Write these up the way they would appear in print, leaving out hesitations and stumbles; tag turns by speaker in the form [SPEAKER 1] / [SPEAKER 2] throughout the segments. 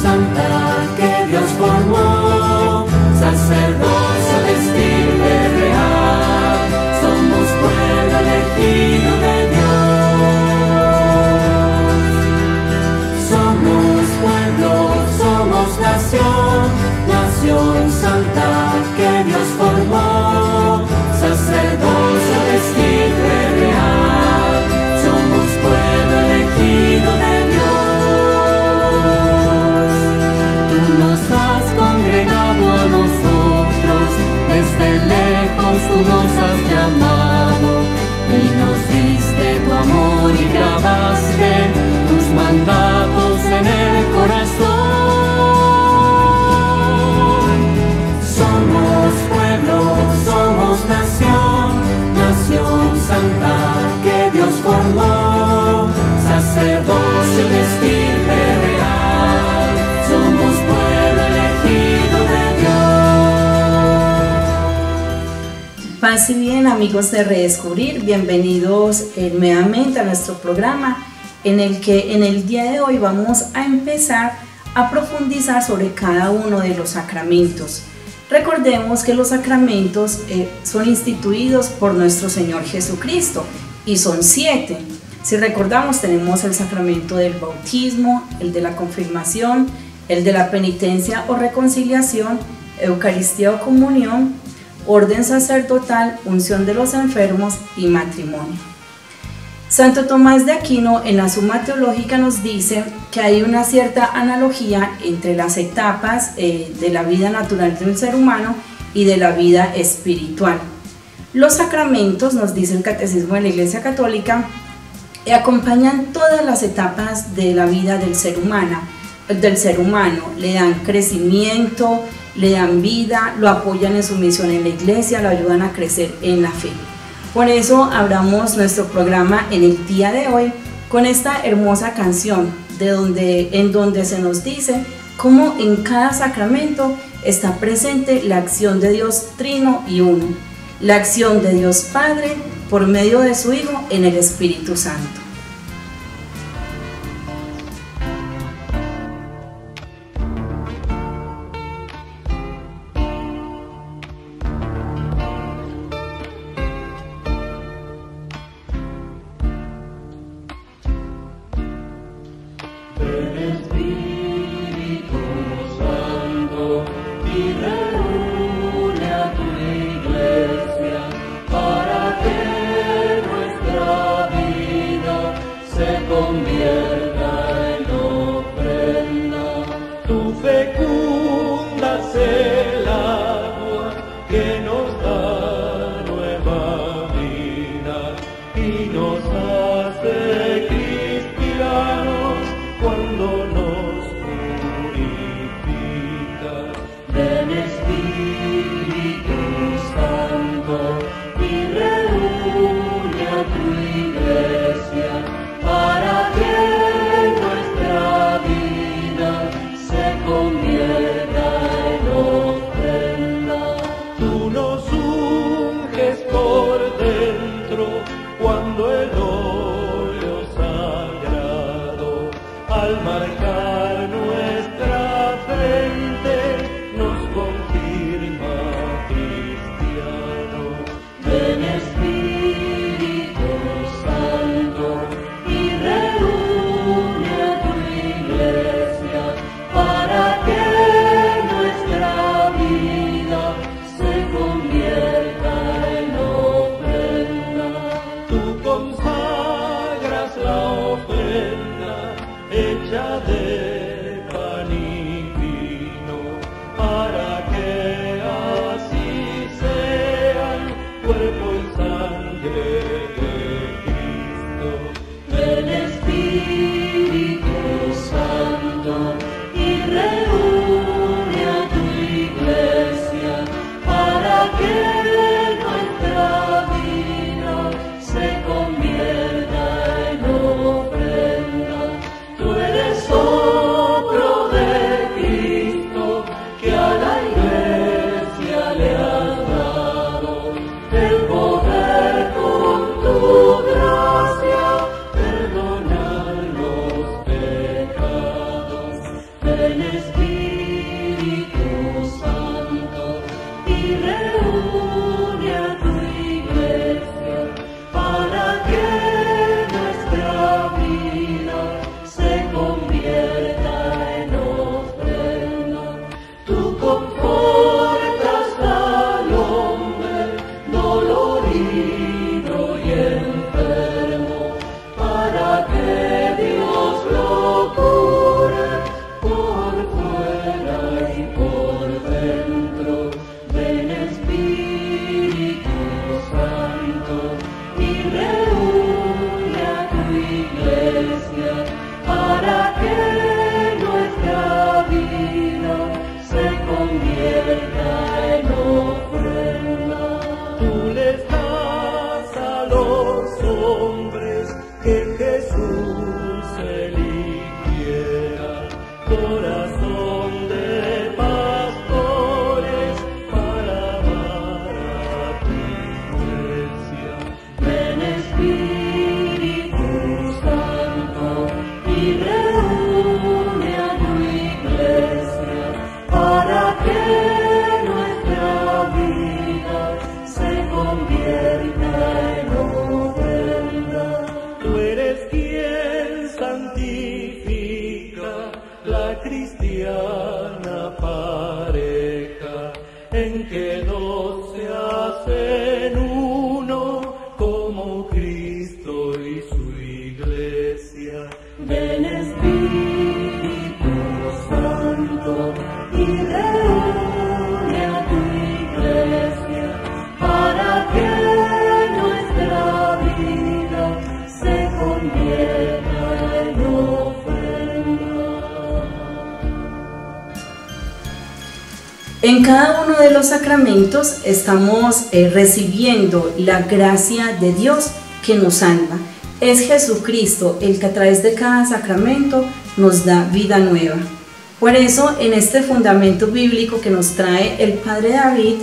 [SPEAKER 1] santa que Dios formó, sacerdocio de estirpe real, somos pueblo elegido de Dios. Somos pueblo, somos nación, nación santa que Dios formó, sacerdocio de estirpe real, somos pueblo elegido de Dios. Tú nos has congregado a nosotros, desde lejos tú nos has llamado, y nos diste tu amor y grabaste tus mandatos en el corazón. Somos pueblo, somos nación, nación santa que Dios formó, sacerdocio de estirpe real, somos pueblo elegido de Dios.
[SPEAKER 2] Paz y bien, amigos de Redescubrir, bienvenidos nuevamente a nuestro programa en el que en el día de hoy vamos a empezar a profundizar sobre cada uno de los sacramentos. Recordemos que los sacramentos son instituidos por nuestro Señor Jesucristo y son 7. Si recordamos, tenemos el sacramento del bautismo, el de la confirmación, el de la penitencia o reconciliación, Eucaristía o comunión, orden sacerdotal, unción de los enfermos y matrimonio. Santo Tomás de Aquino en la Suma Teológica nos dice que hay una cierta analogía entre las etapas de la vida natural del ser humano y de la vida espiritual. Los sacramentos, nos dice el Catecismo de la Iglesia Católica, acompañan todas las etapas de la vida del ser humano, le dan crecimiento, le dan vida, lo apoyan en su misión en la Iglesia, lo ayudan a crecer en la fe. Por eso abramos nuestro programa en el día de hoy con esta hermosa canción en donde se nos dice cómo en cada sacramento está presente la acción de Dios Trino y Uno, la acción de Dios Padre por medio de su Hijo en el Espíritu Santo.
[SPEAKER 3] corazón de pastores para amar a tu iglesia.
[SPEAKER 1] Ven Espíritu Santo y reúne a tu iglesia para que nuestra vida se convierta en ofrenda.
[SPEAKER 3] Tú eres quien santifica la cristiana pareja, en que dos se hacen uno como Cristo y su iglesia.
[SPEAKER 1] Ven Espíritu Santo y reúne a tu iglesia para que nuestra vida se convierta en ofrenda.
[SPEAKER 2] En cada uno de los sacramentos estamos recibiendo la gracia de Dios que nos salva. Es Jesucristo el que a través de cada sacramento nos da vida nueva. Por eso, en este fundamento bíblico que nos trae el Padre David,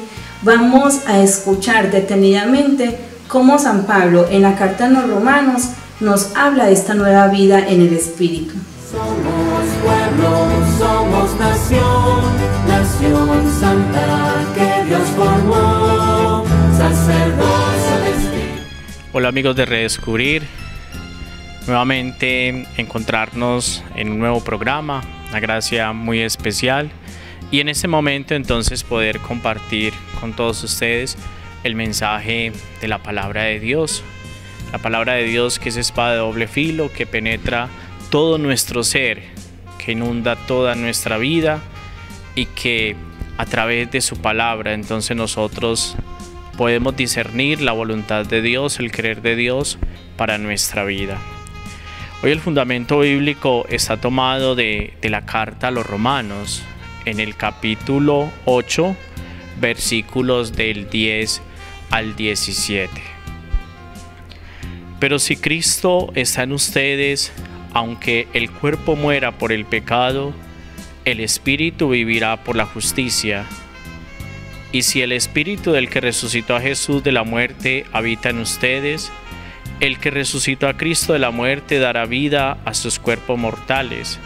[SPEAKER 2] vamos a escuchar detenidamente cómo San Pablo en la carta a los Romanos nos habla de esta nueva vida en el Espíritu.
[SPEAKER 1] Somos pueblo, somos nación, nación santa que Dios formó, sacerdocio del Espíritu.
[SPEAKER 4] Hola amigos de Redescubrir, nuevamente encontrarnos en un nuevo programa, una gracia muy especial, y en este momento entonces poder compartir con todos ustedes el mensaje de la palabra de Dios. La palabra de Dios, que es espada de doble filo, que penetra todo nuestro ser, que inunda toda nuestra vida y que a través de su palabra entonces nosotros podemos discernir la voluntad de Dios, el querer de Dios para nuestra vida. Hoy el fundamento bíblico está tomado de la carta a los Romanos, en el capítulo 8, versículos del 10 al 17. Pero si Cristo está en ustedes, aunque el cuerpo muera por el pecado, el espíritu vivirá por la justicia. Y si el espíritu del que resucitó a Jesús de la muerte habita en ustedes, el que resucitó a Cristo de la muerte dará vida a sus cuerpos mortales,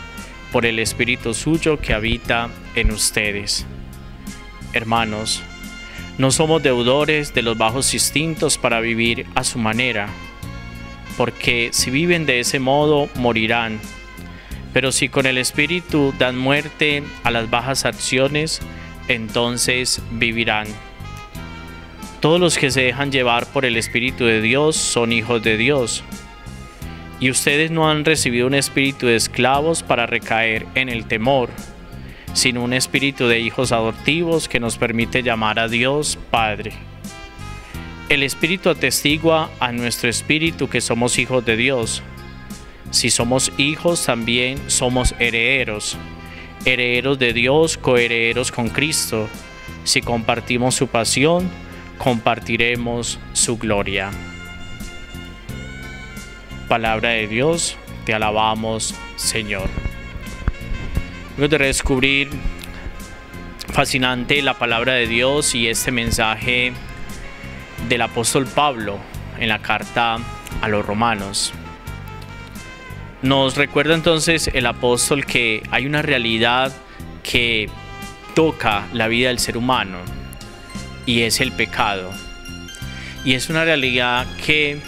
[SPEAKER 4] por el espíritu suyo que habita en ustedes. Hermanos, no somos deudores de los bajos instintos para vivir a su manera, porque si viven de ese modo morirán. Pero si con el Espíritu dan muerte a las bajas acciones, entonces vivirán. Todos los que se dejan llevar por el Espíritu de Dios son hijos de Dios. Y ustedes no han recibido un espíritu de esclavos para recaer en el temor, sino un espíritu de hijos adoptivos que nos permite llamar a Dios Padre. El Espíritu atestigua a nuestro espíritu que somos hijos de Dios. Si somos hijos, también somos herederos, herederos de Dios, coherederos con Cristo. Si compartimos su pasión, compartiremos su gloria. Palabra de Dios, te alabamos, Señor. Luego de redescubrir, fascinante la palabra de Dios y este mensaje del apóstol Pablo en la carta a los Romanos. Nos recuerda entonces el apóstol que hay una realidad que toca la vida del ser humano y es el pecado. Y es una realidad que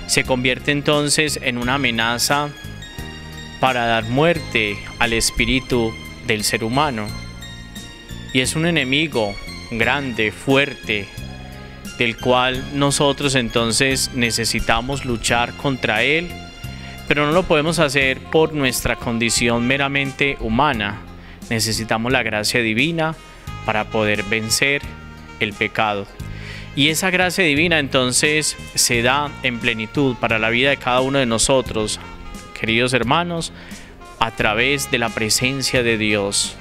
[SPEAKER 4] se convierte entonces en una amenaza para dar muerte al espíritu del ser humano. Y es un enemigo grande, fuerte, del cual nosotros entonces necesitamos luchar contra él, pero no lo podemos hacer por nuestra condición meramente humana. Necesitamos la gracia divina para poder vencer el pecado. Y esa gracia divina entonces se da en plenitud para la vida de cada uno de nosotros, queridos hermanos, a través de la presencia de Dios.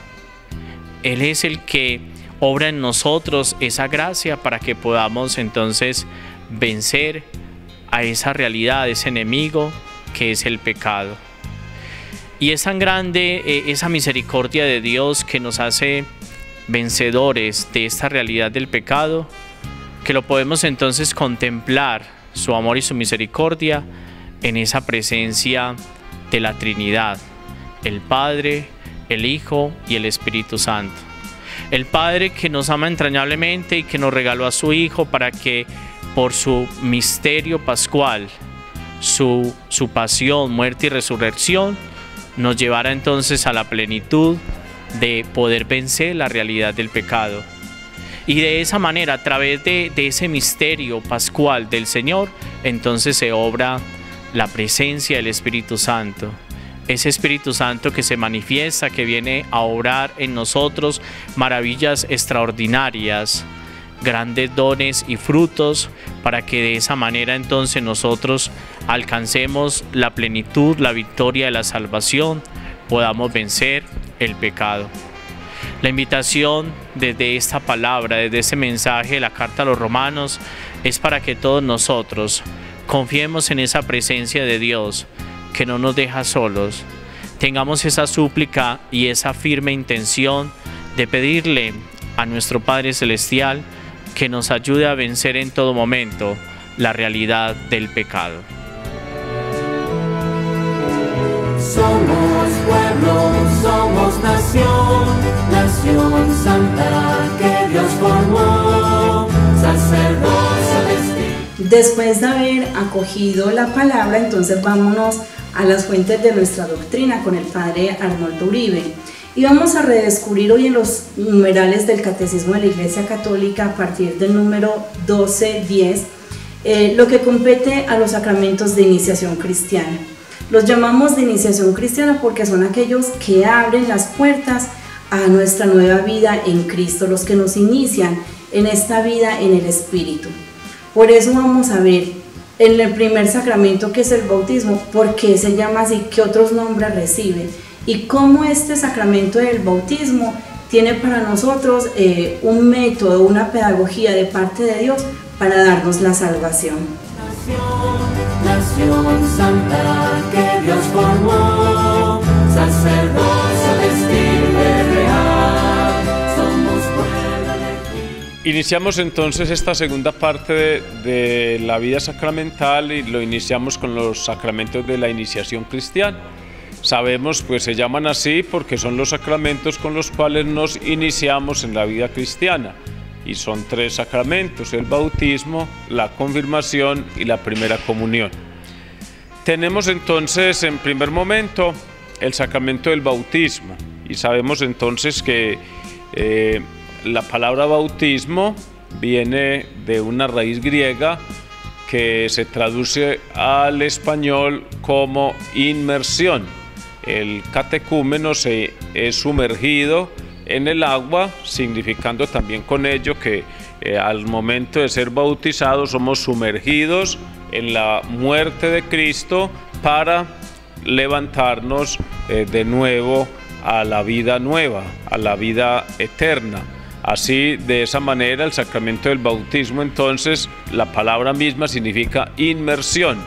[SPEAKER 4] Él es el que obra en nosotros esa gracia para que podamos entonces vencer a esa realidad, a ese enemigo que es el pecado. Y es tan grande esa misericordia de Dios que nos hace vencedores de esta realidad del pecado, que lo podemos entonces contemplar, su amor y su misericordia, en esa presencia de la Trinidad, el Padre, el Hijo y el Espíritu Santo. El Padre que nos ama entrañablemente y que nos regaló a su Hijo para que por su misterio pascual, su pasión, muerte y resurrección, nos llevara entonces a la plenitud de poder vencer la realidad del pecado. Y de esa manera, a través de ese misterio pascual del Señor, entonces se obra la presencia del Espíritu Santo. Ese Espíritu Santo que se manifiesta, que viene a obrar en nosotros maravillas extraordinarias, grandes dones y frutos, para que de esa manera entonces nosotros alcancemos la plenitud, la victoria de la salvación, podamos vencer el pecado. La invitación desde esta palabra, desde ese mensaje de la carta a los romanos, es para que todos nosotros confiemos en esa presencia de Dios que no nos deja solos. Tengamos esa súplica y esa firme intención de pedirle a nuestro Padre Celestial que nos ayude a vencer en todo momento la realidad del pecado.
[SPEAKER 1] Somos pueblo, somos nación, nación santa que Dios formó, sacerdocio destino.
[SPEAKER 2] Después de haber acogido la palabra, entonces vámonos a las fuentes de nuestra doctrina con el Padre Arnoldo Uribe. Y vamos a redescubrir hoy en los numerales del Catecismo de la Iglesia Católica, a partir del número 1210, lo que compete a los sacramentos de iniciación cristiana. Los llamamos de iniciación cristiana porque son aquellos que abren las puertas a nuestra nueva vida en Cristo, los que nos inician en esta vida en el Espíritu. Por eso vamos a ver en el primer sacramento, que es el bautismo, por qué se llama así, qué otros nombres recibe, y cómo este sacramento del bautismo tiene para nosotros un método, una pedagogía de parte de Dios para darnos la salvación.
[SPEAKER 1] Nación santa que Dios formó, sacerdocio destino real, somos pueblo elegido.
[SPEAKER 5] Iniciamos entonces esta segunda parte de la vida sacramental y lo iniciamos con los sacramentos de la iniciación cristiana. Sabemos, pues se llaman así porque son los sacramentos con los cuales nos iniciamos en la vida cristiana. Y son 3 sacramentos: el bautismo, la confirmación y la primera comunión. Tenemos entonces en primer momento el sacramento del bautismo, y sabemos entonces que la palabra bautismo viene de una raíz griega que se traduce al español como inmersión. El catecúmeno es sumergido en el agua, significando también con ello que al momento de ser bautizados somos sumergidos en la muerte de Cristo para levantarnos de nuevo a la vida nueva, a la vida eterna. Así, de esa manera, el sacramento del bautismo, entonces, la palabra misma significa inmersión,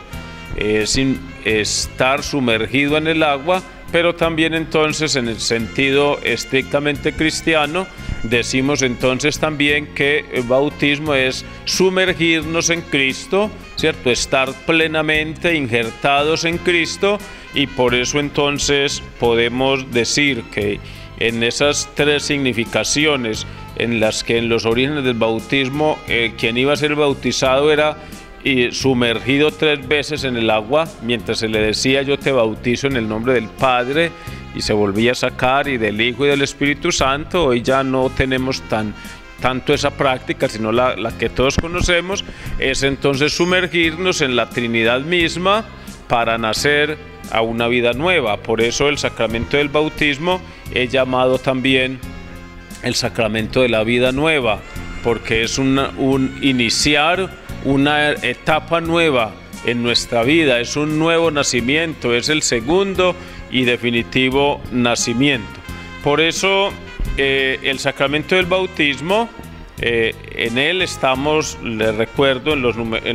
[SPEAKER 5] es estar sumergido en el agua, pero también entonces en el sentido estrictamente cristiano decimos entonces también que el bautismo es sumergirnos en Cristo, ¿cierto? Estar plenamente injertados en Cristo, y por eso entonces podemos decir que en esas 3 significaciones en las que en los orígenes del bautismo quien iba a ser bautizado era sumergido 3 veces en el agua, mientras se le decía yo te bautizo en el nombre del Padre, y se volvía a sacar, y del Hijo y del Espíritu Santo. Hoy ya no tenemos tanto esa práctica, sino la que todos conocemos, es entonces sumergirnos en la Trinidad misma para nacer a una vida nueva. Por eso el sacramento del bautismo es llamado también el sacramento de la vida nueva, porque es un iniciar una etapa nueva en nuestra vida, es un nuevo nacimiento, es el segundo y definitivo nacimiento. Por eso el sacramento del bautismo, en él estamos, les recuerdo, en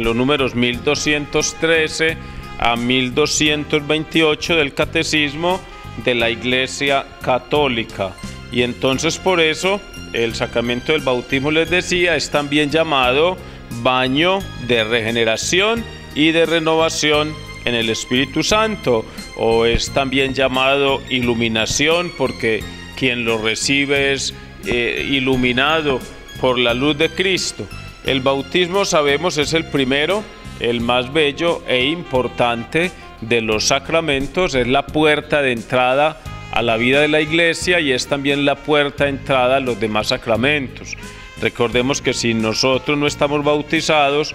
[SPEAKER 5] los números 1213 a 1228 del Catecismo, de la Iglesia Católica. Y entonces por eso el sacramento del bautismo, les decía, es también llamado baño de regeneración y de renovación en el Espíritu Santo, o es también llamado iluminación, porque quien lo recibe es iluminado por la luz de Cristo. El bautismo, sabemos, es el primero, el más bello e importante de los sacramentos, es la puerta de entrada a la vida de la Iglesia y es también la puerta de entrada a los demás sacramentos. Recordemos que si nosotros no estamos bautizados,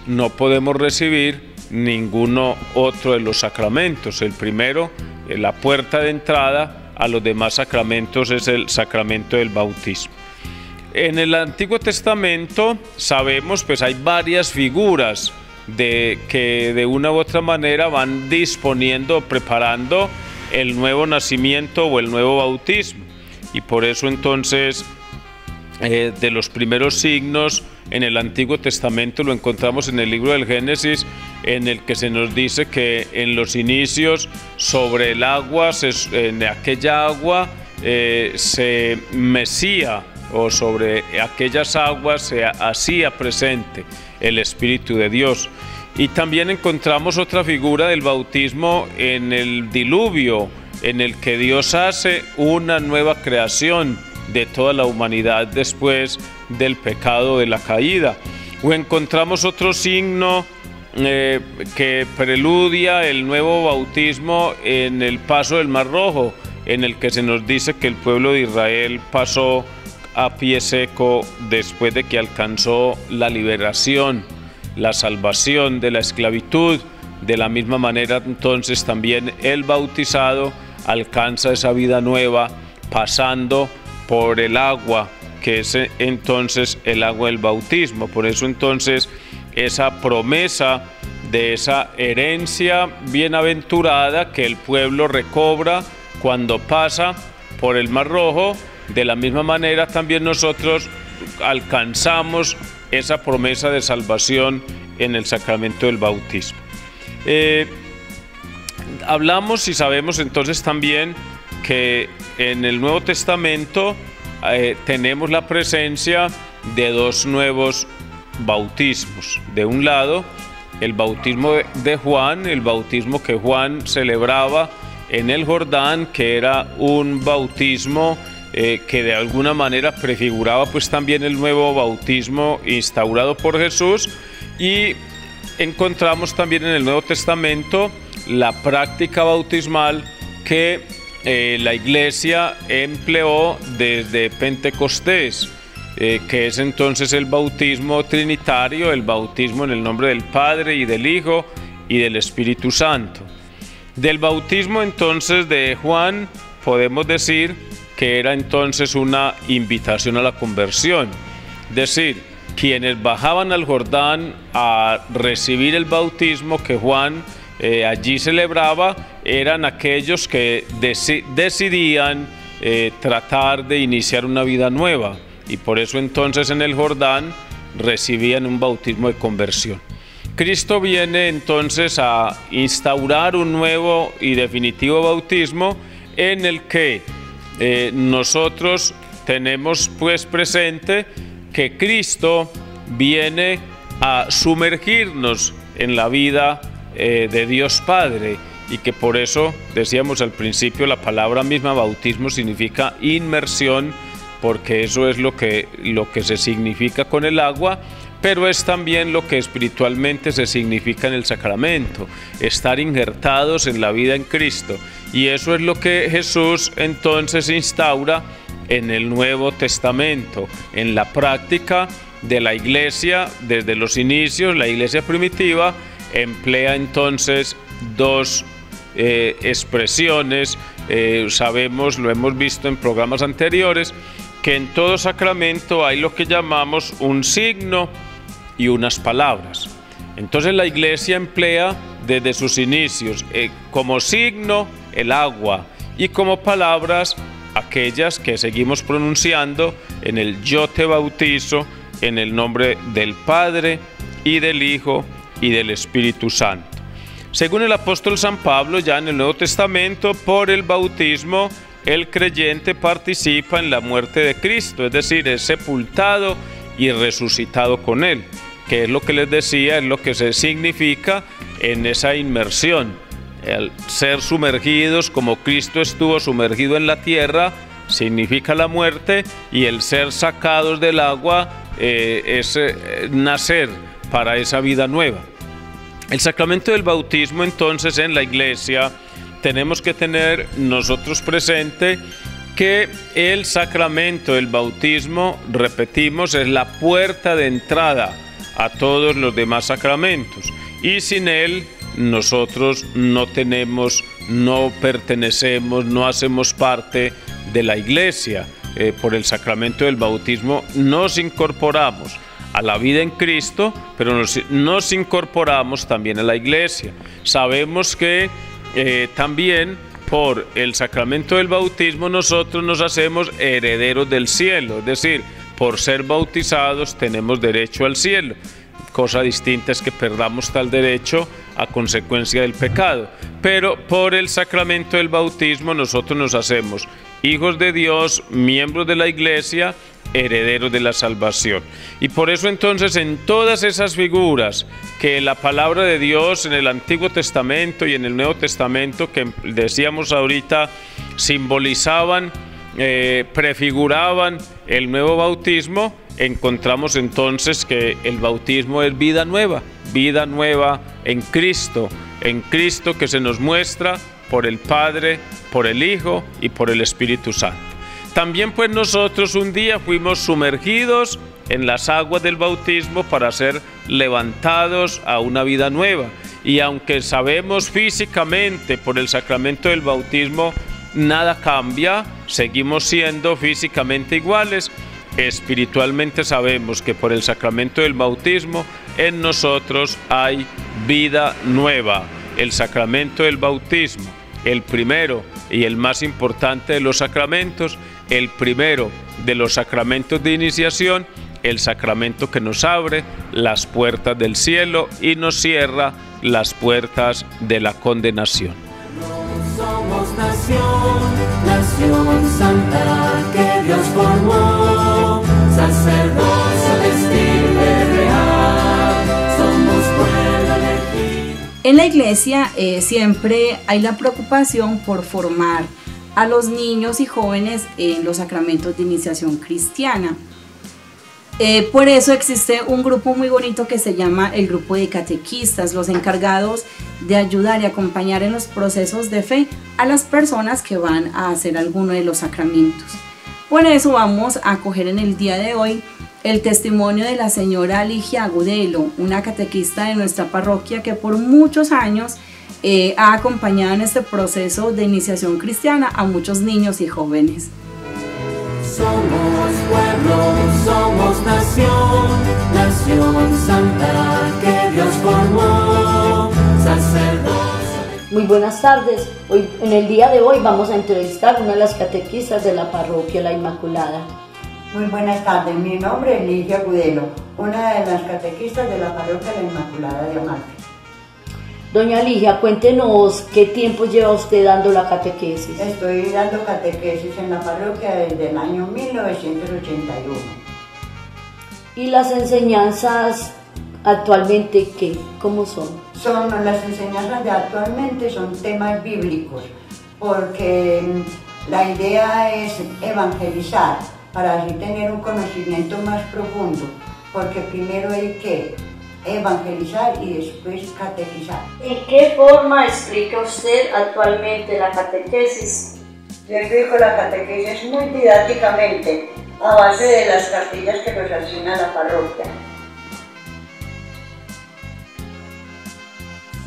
[SPEAKER 5] no podemos recibir ninguno otro de los sacramentos. El primero, la puerta de entrada a los demás sacramentos, es el sacramento del bautismo. En el Antiguo Testamento sabemos, pues hay varias figuras que de una u otra manera van disponiendo, preparando el nuevo nacimiento o el nuevo bautismo. Y por eso entonces de los primeros signos en el Antiguo Testamento lo encontramos en el libro del Génesis, en el que se nos dice que en los inicios sobre el agua, en aquella agua se mecía, o sobre aquellas aguas se hacía presente el Espíritu de Dios. Y también encontramos otra figura del bautismo en el diluvio, en el que Dios hace una nueva creación de toda la humanidad después del pecado de la caída. O encontramos otro signo que preludia el nuevo bautismo en el paso del Mar Rojo, en el que se nos dice que el pueblo de Israel pasó a pie seco después de que alcanzó la liberación, la salvación de la esclavitud. De la misma manera, entonces, también el bautizado alcanza esa vida nueva pasando por el agua, que es entonces el agua del bautismo. Por eso entonces esa promesa de esa herencia bienaventurada que el pueblo recobra cuando pasa por el Mar Rojo, de la misma manera también nosotros alcanzamos esa promesa de salvación en el sacramento del bautismo. Hablamos y sabemos entonces también que en el Nuevo Testamento tenemos la presencia de dos nuevos bautismos. De un lado, el bautismo de Juan, el bautismo que Juan celebraba en el Jordán, que era un bautismo que de alguna manera prefiguraba pues también el nuevo bautismo instaurado por Jesús. Y encontramos también en el Nuevo Testamento la práctica bautismal que la Iglesia empleó desde Pentecostés, que es entonces el bautismo trinitario, el bautismo en el nombre del Padre y del Hijo y del Espíritu Santo. Del bautismo entonces de Juan podemos decir que era entonces una invitación a la conversión, es decir, quienes bajaban al Jordán a recibir el bautismo que Juan allí celebraba eran aquellos que decidían tratar de iniciar una vida nueva, y por eso entonces en el Jordán recibían un bautismo de conversión. Cristo viene entonces a instaurar un nuevo y definitivo bautismo en el que nosotros tenemos pues presente que Cristo viene a sumergirnos en la vida de Dios Padre, y que por eso decíamos al principio la palabra misma bautismo significa inmersión, porque eso es lo que se significa con el agua, pero es también lo que espiritualmente se significa en el sacramento, estar injertados en la vida en Cristo. Y eso es lo que Jesús entonces instaura en el Nuevo Testamento, en la práctica de la Iglesia desde los inicios. La Iglesia primitiva emplea entonces dos expresiones. Sabemos, lo hemos visto en programas anteriores, que en todo sacramento hay lo que llamamos un signo y unas palabras. Entonces la Iglesia emplea desde sus inicios como signo el agua y como palabras aquellas que seguimos pronunciando en el yo te bautizo en el nombre del Padre y del Hijo y del Espíritu Santo. Según el apóstol San Pablo, ya en el Nuevo Testamento, por el bautismo, el creyente participa en la muerte de Cristo, es decir, es sepultado y resucitado con Él, que es lo que les decía, es lo que se significa en esa inmersión. El ser sumergidos como Cristo estuvo sumergido en la tierra significa la muerte, y el ser sacados del agua es nacer para esa vida nueva. El sacramento del bautismo, entonces, en la Iglesia tenemos que tener nosotros presente que el sacramento del bautismo, repetimos, es la puerta de entrada a todos los demás sacramentos, y sin él nosotros no tenemos, no pertenecemos, no hacemos parte de la Iglesia. Por el sacramento del bautismo nos incorporamos a la vida en Cristo, pero nos incorporamos también a la Iglesia. Sabemos que también por el sacramento del bautismo nosotros nos hacemos herederos del cielo, es decir, por ser bautizados tenemos derecho al cielo. Cosa distinta es que perdamos tal derecho a consecuencia del pecado, pero por el sacramento del bautismo nosotros nos hacemos hijos de Dios, miembros de la Iglesia, herederos de la salvación. Y por eso entonces en todas esas figuras que la palabra de Dios en el Antiguo Testamento y en el Nuevo Testamento, que decíamos ahorita, simbolizaban, prefiguraban el nuevo bautismo, encontramos entonces que el bautismo es vida nueva en Cristo que se nos muestra por el Padre, por el Hijo y por el Espíritu Santo. También pues nosotros un día fuimos sumergidos en las aguas del bautismo para ser levantados a una vida nueva, y aunque sabemos físicamente por el sacramento del bautismo nada cambia, seguimos siendo físicamente iguales, espiritualmente sabemos que por el sacramento del bautismo en nosotros hay vida nueva. El sacramento del bautismo, el primero y el más importante de los sacramentos, el primero de los sacramentos de iniciación, el sacramento que nos abre las puertas del cielo y nos cierra las puertas de la condenación.
[SPEAKER 1] Somos nación santa que Dios formó, sacerdocio de estirpe real, somos pueblo elegido.
[SPEAKER 2] En la Iglesia siempre hay la preocupación por formar a los niños y jóvenes en los sacramentos de iniciación cristiana. Por eso existe un grupo muy bonito que se llama el grupo de catequistas, los encargados de ayudar y acompañar en los procesos de fe a las personas que van a hacer alguno de los sacramentos. Por eso vamos a acoger en el día de hoy el testimonio de la señora Ligia Agudelo, una catequista de nuestra parroquia que por muchos años ha acompañado en este proceso de iniciación cristiana a muchos niños y jóvenes.
[SPEAKER 1] Somos pueblo, somos nación santa que Dios formó, sacerdocio.
[SPEAKER 6] Muy buenas tardes. En el día de hoy vamos a entrevistar a una de las catequistas de la parroquia La Inmaculada.
[SPEAKER 7] Muy buenas tardes, mi nombre es Ligia Agudelo, una de las catequistas de la parroquia La Inmaculada de Amalfi.
[SPEAKER 6] Doña Ligia, cuéntenos qué tiempo lleva usted dando la catequesis.
[SPEAKER 7] Estoy dando catequesis en la parroquia desde el año 1981.
[SPEAKER 6] ¿Y las enseñanzas actualmente qué? ¿Cómo son?
[SPEAKER 7] Las enseñanzas de actualmente son temas bíblicos, porque la idea es evangelizar, para así tener un conocimiento más profundo, porque primero hay que evangelizar y después catequizar.
[SPEAKER 6] ¿En qué forma explica usted actualmente la catequesis?
[SPEAKER 7] Yo explico la catequesis muy didácticamente, a base de las cartillas que nos asigna la parroquia.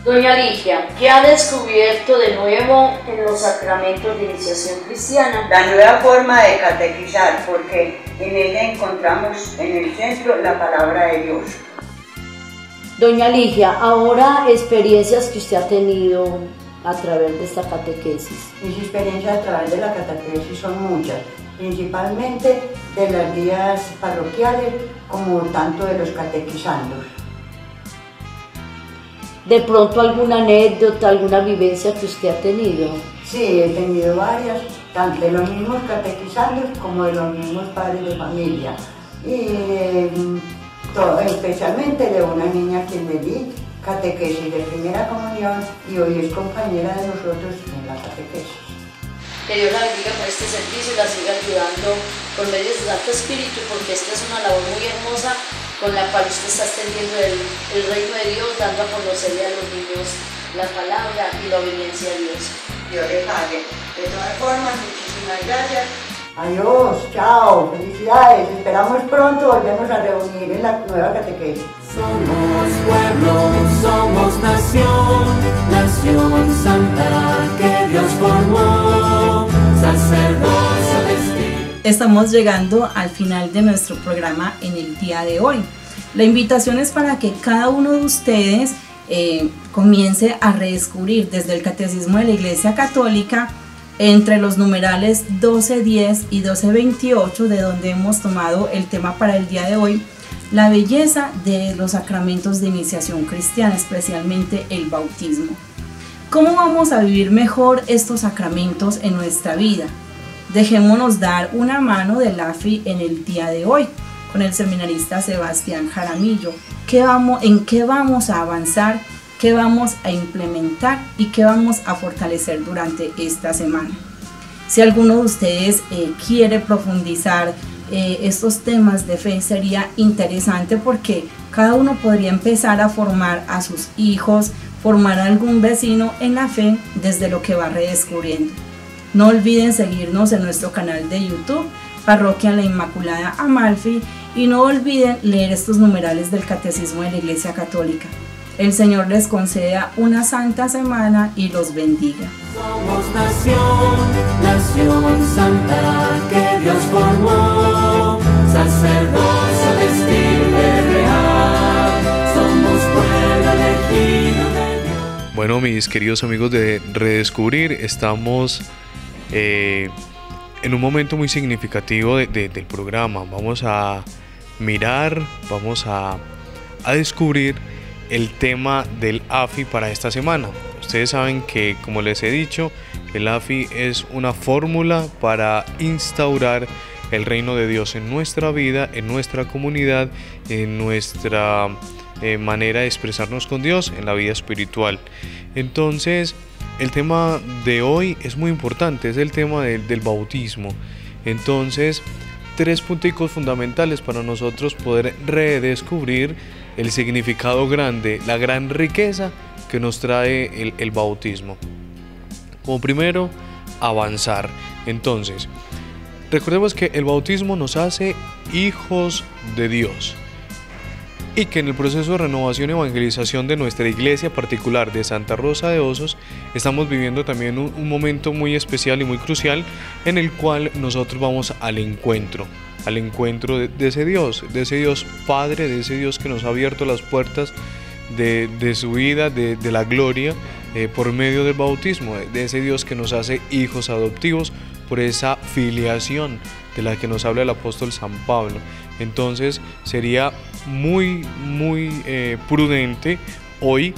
[SPEAKER 6] Doña Ligia, ¿qué ha descubierto de nuevo en los sacramentos de iniciación cristiana?
[SPEAKER 7] La nueva forma de catequizar, porque en ella encontramos en el centro la palabra de Dios.
[SPEAKER 6] Doña Ligia, ahora experiencias que usted ha tenido a través de esta catequesis.
[SPEAKER 7] Mis experiencias a través de la catequesis son muchas, principalmente de las guías parroquiales como tanto de los catequizandos.
[SPEAKER 6] de pronto alguna anécdota, alguna vivencia que usted ha tenido.
[SPEAKER 7] Sí, he tenido varias, tanto de los mismos catequizandos como de los mismos padres de familia. Y especialmente de una niña a quien le di catequesis de primera comunión y hoy es compañera de nosotros en la catequesis.
[SPEAKER 6] Que Dios la bendiga por este servicio y la siga ayudando por medio de su Santo Espíritu, porque esta es una labor muy hermosa con la cual usted está extendiendo el reino de Dios, dando a conocerle a los niños la palabra y la obediencia a Dios.
[SPEAKER 7] Dios le pague. De todas formas, muchísimas gracias. Adiós, chao, felicidades. Esperamos pronto volvernos a reunir en la nueva catequesis.
[SPEAKER 1] Somos pueblo, somos nación, nación santa que Dios formó, sacerdocio destino.
[SPEAKER 2] Estamos llegando al final de nuestro programa en el día de hoy. La invitación es para que cada uno de ustedes comience a redescubrir desde el Catecismo de la Iglesia Católica, entre los numerales 1210 y 1228, de donde hemos tomado el tema para el día de hoy, la belleza de los sacramentos de iniciación cristiana, especialmente el bautismo. ¿Cómo vamos a vivir mejor estos sacramentos en nuestra vida? Dejémonos dar una mano del AFI en el día de hoy, con el seminarista Sebastián Jaramillo. ¿En qué vamos a avanzar? ¿Qué vamos a implementar y qué vamos a fortalecer durante esta semana? Si alguno de ustedes quiere profundizar estos temas de fe, sería interesante porque cada uno podría empezar a formar a sus hijos, formar a algún vecino en la fe desde lo que va redescubriendo. No olviden seguirnos en nuestro canal de YouTube, Parroquia La Inmaculada Amalfi, y no olviden leer estos numerales del Catecismo de la Iglesia Católica. El Señor les conceda una santa semana y los bendiga.
[SPEAKER 1] Somos nación, nación santa que Dios formó, sacerdocio de estirpe real, somos pueblo elegido de Dios.
[SPEAKER 8] Bueno, mis queridos amigos de Redescubrir, estamos en un momento muy significativo del programa. Vamos a mirar, vamos a descubrir el tema del AFI para esta semana. Ustedes saben que, como les he dicho, el AFI es una fórmula para instaurar el reino de Dios en nuestra vida, en nuestra comunidad, en nuestra manera de expresarnos con Dios, en la vida espiritual. Entonces, el tema de hoy es muy importante, es el tema del bautismo. Entonces, 3 puntos fundamentales para nosotros poder redescubrir el significado grande, la gran riqueza que nos trae el bautismo. Como primero, avanzar. Entonces, recordemos que el bautismo nos hace hijos de Dios y que en el proceso de renovación y evangelización de nuestra iglesia particular de Santa Rosa de Osos estamos viviendo también un momento muy especial y muy crucial en el cual nosotros vamos al encuentro de ese Dios Padre, de ese Dios que nos ha abierto las puertas de su vida, de la gloria, por medio del bautismo, de ese Dios que nos hace hijos adoptivos por esa filiación de la que nos habla el apóstol San Pablo. Entonces sería muy prudente hoy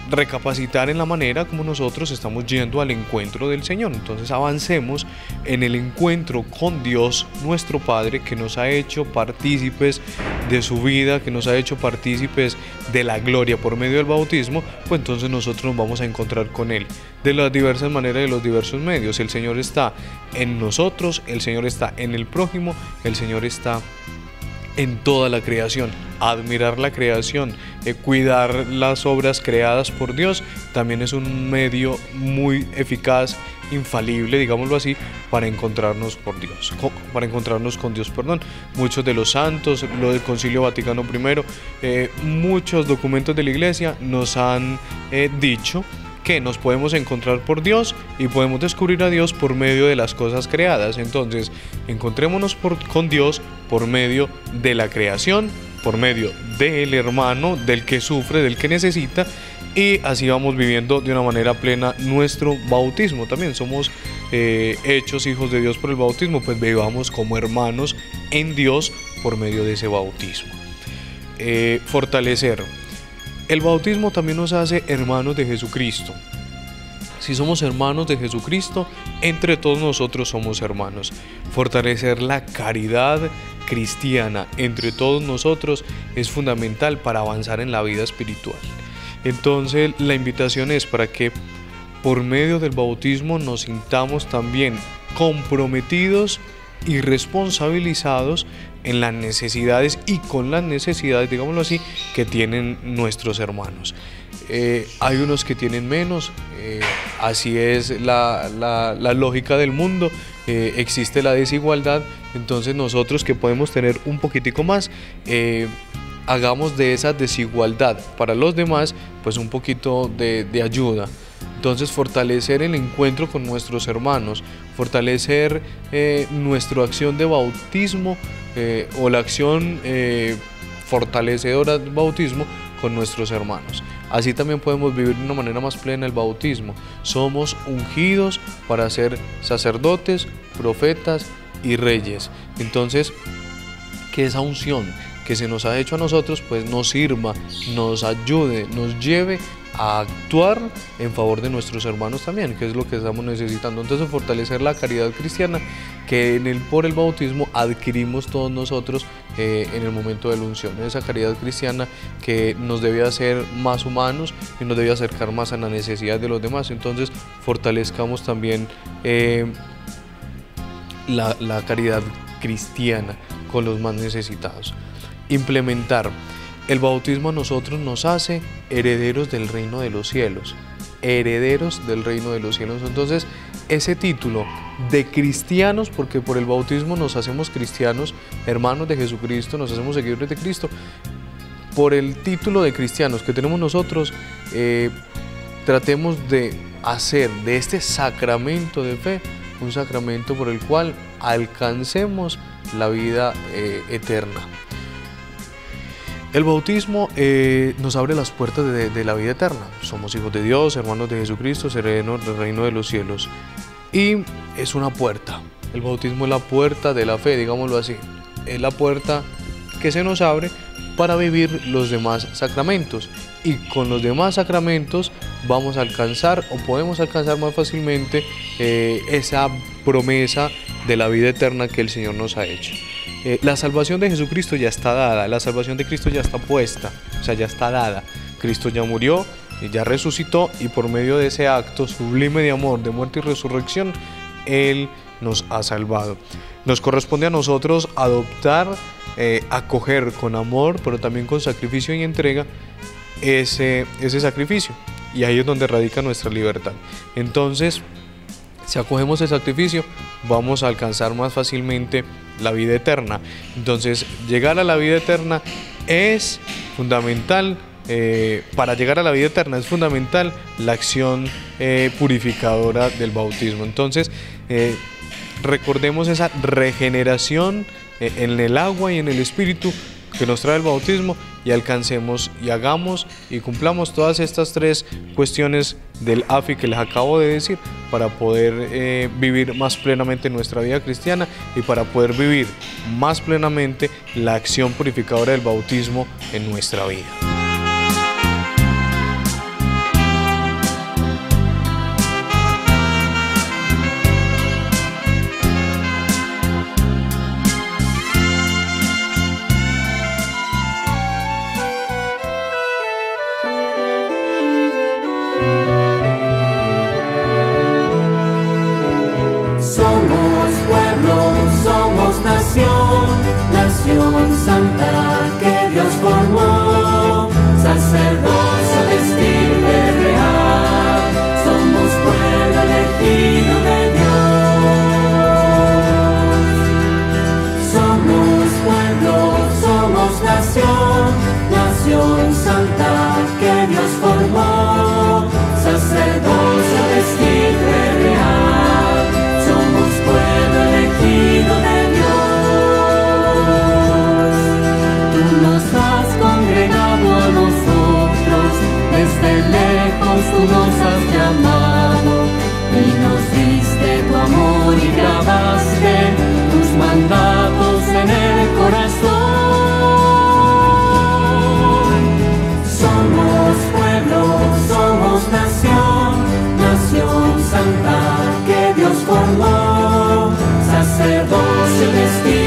[SPEAKER 8] recapacitar en la manera como nosotros estamos yendo al encuentro del Señor. Entonces avancemos en el encuentro con Dios, nuestro Padre, que nos ha hecho partícipes de su vida, que nos ha hecho partícipes de la gloria por medio del bautismo. Pues entonces nosotros nos vamos a encontrar con Él de las diversas maneras, de los diversos medios. El Señor está en nosotros, el Señor está en el prójimo, el Señor está en toda la creación. Admirar la creación, cuidar las obras creadas por Dios, también es un medio muy eficaz, infalible, digámoslo así, para encontrarnos con Dios. Muchos de los santos, lo del Concilio Vaticano I, muchos documentos de la Iglesia nos han dicho que nos podemos encontrar por Dios y podemos descubrir a Dios por medio de las cosas creadas. Entonces, encontrémonos con Dios por medio de la creación, por medio del hermano, del que sufre, del que necesita, y así vamos viviendo de una manera plena nuestro bautismo. También somos hechos hijos de Dios por el bautismo, pues vivamos como hermanos en Dios por medio de ese bautismo. Fortalecer. El bautismo también nos hace hermanos de Jesucristo. Si somos hermanos de Jesucristo, entre todos nosotros somos hermanos. Fortalecer la caridad cristiana entre todos nosotros es fundamental para avanzar en la vida espiritual. Entonces, la invitación es para que por medio del bautismo nos sintamos también comprometidos y responsabilizados en las necesidades y con las necesidades, digámoslo así, que tienen nuestros hermanos. Hay unos que tienen menos, así es la lógica del mundo, existe la desigualdad, entonces nosotros que podemos tener un poquitico más, hagamos de esa desigualdad para los demás pues un poquito de ayuda. Entonces fortalecer el encuentro con nuestros hermanos, fortalecer nuestra acción de bautismo o la acción fortalecedora del bautismo con nuestros hermanos. Así también podemos vivir de una manera más plena el bautismo. Somos ungidos para ser sacerdotes, profetas y reyes. Entonces, que esa unción que se nos ha hecho a nosotros pues nos sirva, nos ayude, nos lleve a actuar en favor de nuestros hermanos también, que es lo que estamos necesitando. Entonces fortalecer la caridad cristiana que por el bautismo adquirimos todos nosotros en el momento de la unción, esa caridad cristiana que nos debe hacer más humanos y nos debe acercar más a la necesidad de los demás. Entonces fortalezcamos también la caridad cristiana con los más necesitados. Implementar. El bautismo a nosotros nos hace herederos del reino de los cielos, herederos del reino de los cielos. Entonces, ese título de cristianos, porque por el bautismo nos hacemos cristianos, hermanos de Jesucristo, nos hacemos seguidores de Cristo, por el título de cristianos que tenemos nosotros, tratemos de hacer de este sacramento de fe un sacramento por el cual alcancemos la vida eterna. El bautismo nos abre las puertas de la vida eterna. Somos hijos de Dios, hermanos de Jesucristo, herederos del reino de los cielos. Y es una puerta. El bautismo es la puerta de la fe, digámoslo así. Es la puerta que se nos abre para vivir los demás sacramentos. Y con los demás sacramentos vamos a alcanzar o podemos alcanzar más fácilmente esa promesa de la vida eterna que el Señor nos ha hecho. La salvación de Jesucristo ya está dada, la salvación de Cristo ya está puesta, o sea, ya está dada. Cristo ya murió, ya resucitó y por medio de ese acto sublime de amor, de muerte y resurrección, Él nos ha salvado. Nos corresponde a nosotros adoptar, acoger con amor, pero también con sacrificio y entrega ese sacrificio. Y ahí es donde radica nuestra libertad. Entonces, si acogemos el sacrificio, vamos a alcanzar más fácilmente la vida eterna. Entonces, llegar a la vida eterna es fundamental. Para llegar a la vida eterna es fundamental la acción purificadora del bautismo. Entonces, recordemos esa regeneración en el agua y en el espíritu que nos trae el bautismo y alcancemos y hagamos y cumplamos todas estas tres cuestiones del AFI que les acabo de decir para poder vivir más plenamente nuestra vida cristiana y para poder vivir más plenamente la acción purificadora del bautismo en nuestra vida.
[SPEAKER 1] Nación santa que Dios formó. formó, sacerdocio vestido